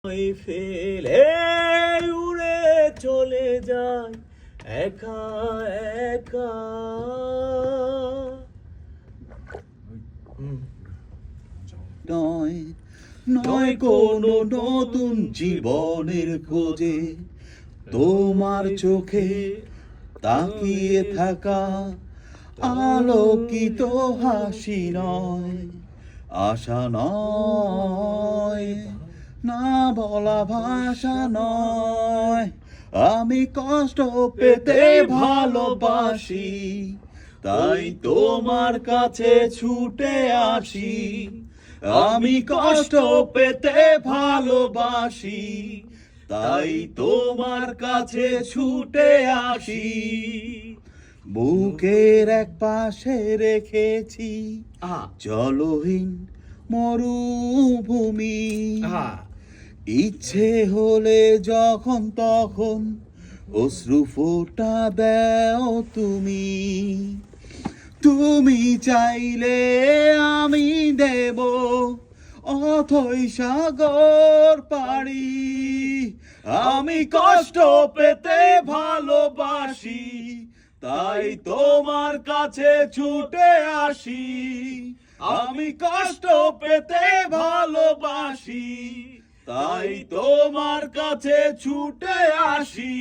ওই ফেলে উড়ে চলে যায় একা একা। নয় নয় কোনো নতুন জীবনের খোঁজে তোমার চোখে তাকিয়ে থাকা আলোকিত হাসি নয়, আশা নয়, না বলা ভাষা নয়। আমি কষ্ট পেতে ভালোবাসি, তাই তোমার কাছে ছুটে আসি। আমি কষ্ট পেতে ভালোবাসি, তাই তোমার কাছে ছুটে আসি। বুকের এক পাশে রেখেছি জলহীন মরুভূমি, ইচ্ছে হলে যখন তখন অশ্রু ফোঁটা দাও তুমি। তুমি চাইলে আমি দেব অথই সাগর পাড়ি। আমি কষ্ট পেতে ভালোবাসি, তাই তোমার কাছে ছুটে আসি। আমি কষ্ট পেতে ভালোবাসি, তাই তোমার কাছে ছুটে আসি।